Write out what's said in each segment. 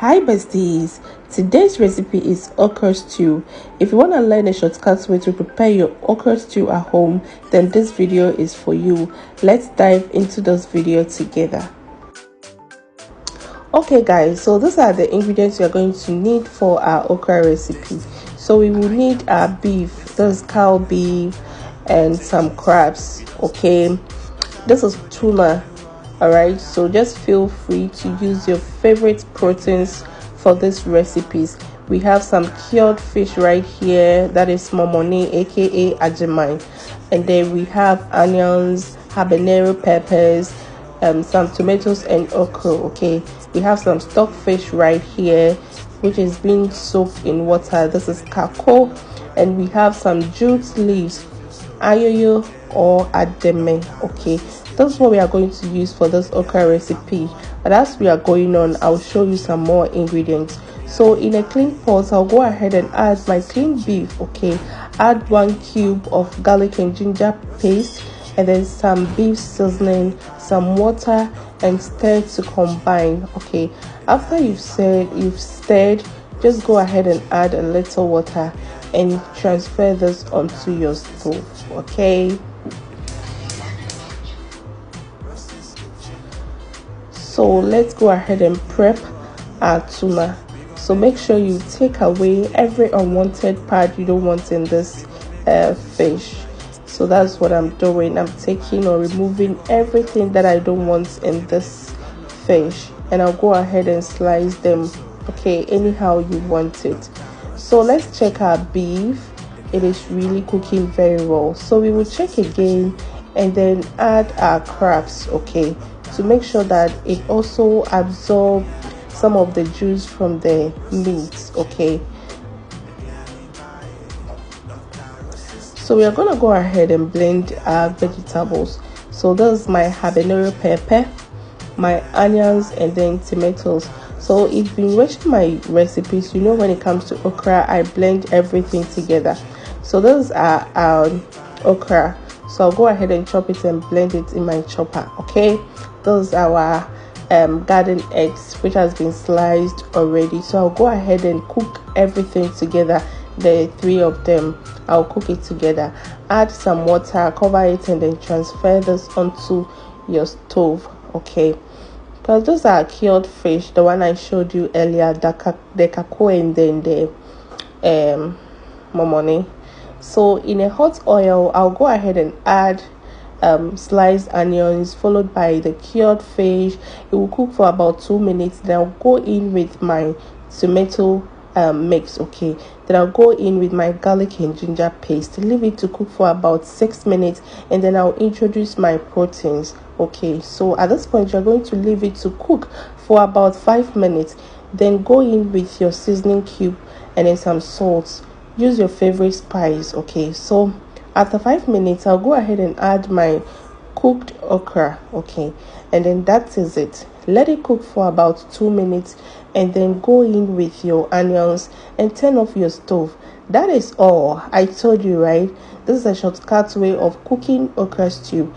Hi besties, today's recipe is okra stew. If you want to learn a shortcut way to prepare your okra stew at home, then this video is for you. Let's dive into this video together. Okay guys, so these are the ingredients you're going to need for our okra recipe. So we will need our beef, this is cow beef, and some crabs. Okay, this is tuna. Alright, so just feel free to use your favorite proteins for these recipes. We have some cured fish right here, that is momone aka ajimai, and then we have onions, habanero peppers, some tomatoes and okra. Okay, we have some stock fish right here which is being soaked in water. This is kako, and we have some jute leaves, ayoyo or ademe. Okay, that's what we are going to use for this okra recipe. But as we are going on, I'll show you some more ingredients. So in a clean pot, I'll go ahead and add my clean beef. Okay, add 1 cube of garlic and ginger paste, and then some beef seasoning, some water, and stir to combine. Okay, after you've stirred, just go ahead and add a little water and transfer this onto your stove. Okay, so let's go ahead and prep our tuna. So make sure you take away every unwanted part you don't want in this fish. So that's what I'm doing. I'm taking or removing everything that I don't want in this fish, and I'll go ahead and slice them, okay, anyhow you want it. So let's check our beef. It is really cooking very well, so we will check again and then add our crabs, okay, to make sure that it also absorbs some of the juice from the meat. Okay, so we are gonna go ahead and blend our vegetables. So this is my habanero pepper, my onions, and then tomatoes. So if you've been watching my recipes, you know when it comes to okra, I blend everything together. So those are our okra, so I'll go ahead and chop it and blend it in my chopper. Okay, those are our garden eggs which has been sliced already. So I'll go ahead and cook everything together, the 3 of them. I'll cook it together, add some water, cover it, and then transfer this onto your stove. Okay, because those are cured fish, the one I showed you earlier, the kako and then the momone. So in a hot oil, I'll go ahead and add sliced onions followed by the cured fish. It will cook for about 2 minutes. Then I'll go in with my tomato mix. Okay, then I'll go in with my garlic and ginger paste, leave it to cook for about 6 minutes, and then I'll introduce my proteins. Okay, so at this point you're going to leave it to cook for about 5 minutes, then go in with your seasoning cube and then some salt. Use your favorite spice. Okay, so after 5 minutes, I'll go ahead and add my cooked okra. Okay, and then that is it. Let it cook for about 2 minutes, and then go in with your onions and turn off your stove. That is all. I told you, right? This is a shortcut way of cooking okra stew.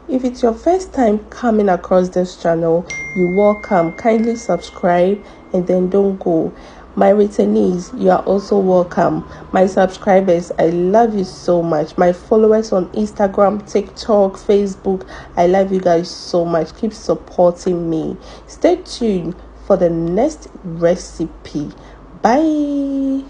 If it's your first time coming across this channel, you're welcome. Kindly subscribe and then don't go. My returnees, you are also welcome. My subscribers, I love you so much. My followers on Instagram, TikTok, Facebook, I love you guys so much. Keep supporting me. Stay tuned for the next recipe. Bye.